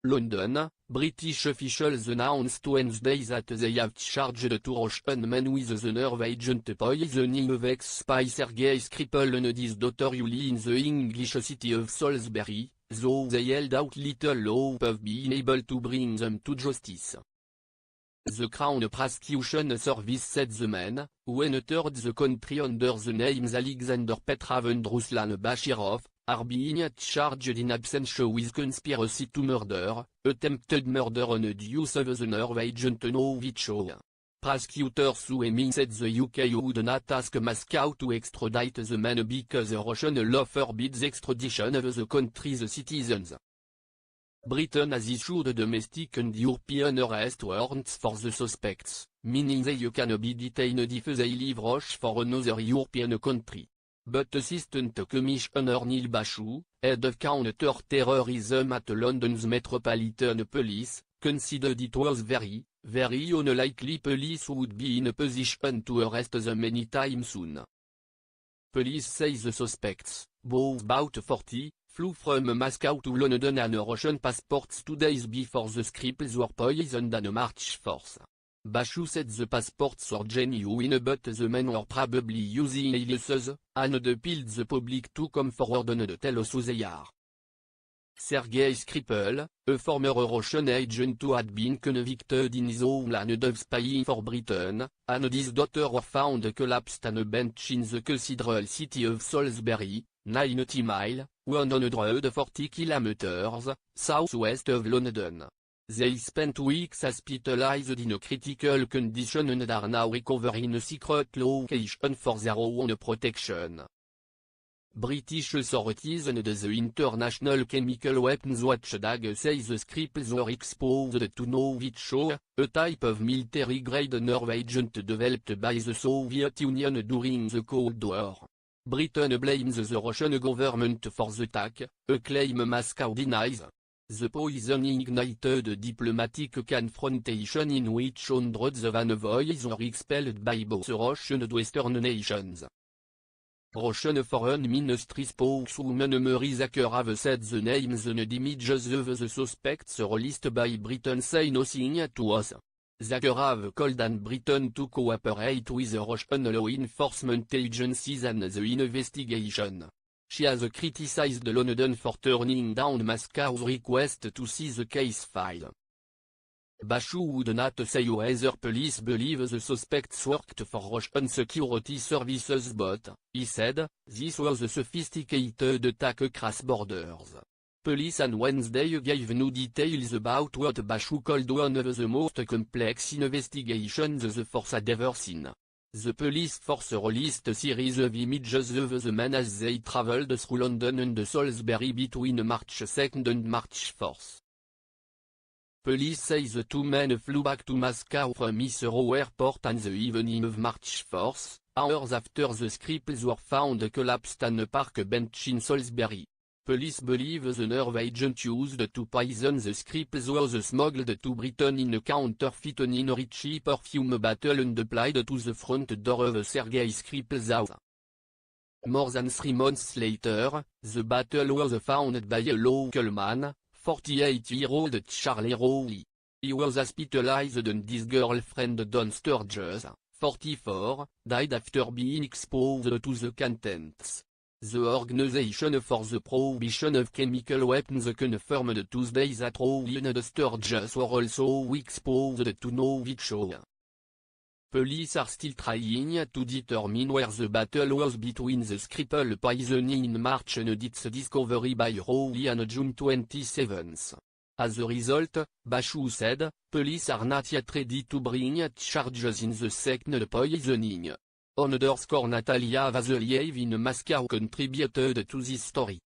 London, British officials announced Wednesday that they have charged two Russian men with the nerve agent poisoning of ex-spy Sergei Skripal and his daughter Yulia in the English city of Salisbury, though they held out little hope of being able to bring them to justice. The Crown Prosecution Service said the men, who entered the country under the names Alexander Petrov and Ruslan Bashirov, are being charged in absentia with conspiracy to murder, attempted murder and use of the nerve agent Novichok. Prosecutor Sue Heming said the UK would not ask Moscow to extradite the men because the Russian law forbids extradition of the country's citizens. Britain has issued domestic and European arrest warrants for the suspects, meaning they can be detained if they leave Russia for another European country. But Assistant Commissioner Neil Bashu, head of counter-terrorism at London's Metropolitan Police, considered it was very unlikely police would be in a position to arrest them anytime soon. Police say the suspects, both about 40, flew from Moscow to London on Russian passports 2 days before the Skripals were poisoned on March 4. Bashu said the passports were genuine but the men were probably using aliases, and appealed the public to come forward and tell us who they are. Sergei Skripal, a former Russian agent who had been convicted in his homeland of spying for Britain, and his daughter were found collapsed on a bench in the cathedral city of Salisbury, 90 miles, 140 kilometers, southwest of London. They spent weeks hospitalized in a critical condition and are now recovering a secret location for their own protection. British authorities and the International Chemical Weapons Watchdog say the Skripals were exposed to Novichok, a type of military-grade nerve agent developed by the Soviet Union during the Cold War. Britain blames the Russian government for the attack, a claim Moscow denies. The poisoning ignited a diplomatic confrontation in which hundreds of envoys were expelled by both Russian and Western nations. Russian Foreign Ministry spokeswoman Marie Zakharova said the names and images of the suspects released by Britain say nothing to us. Zakharova called on Britain to cooperate with the Russian law enforcement agencies and the investigation. She has criticized London for turning down Moscow's request to see the case file. Bashu would not say whether police believe the suspects worked for Russian security services but, he said, this was a sophisticated attack across borders. Police on Wednesday gave no details about what Bashu called one of the most complex investigations the force had ever seen. The police force released a series of images of the men as they traveled through London and Salisbury between March 2 and March 4. Police say the two men flew back to Moscow from Heathrow Airport on the evening of March 4, hours after the Skripals were found collapsed on a park bench in Salisbury. Police believe the nerve agent used to poison the Skripals was smuggled to Britain in a counterfeit Nino-Ricci perfume bottle and applied to the front door of Sergei Skripal's house. More than 3 months later, the bottle was found by a local man, 48-year-old Charlie Rowley. He was hospitalized and his girlfriend Dawn Sturges, 44, died after being exposed to the contents. The Organization for the Prohibition of Chemical Weapons confirmed Tuesday that Rowley and Sturges were also exposed to Novichok. Police are still trying to determine where the battle was between the Skripal poisoning in March and its discovery by Rowley on June 27. As a result, Bashu said, police are not yet ready to bring charges in the second poisoning. Natalia Vasiliev in Moscow contributed to this story.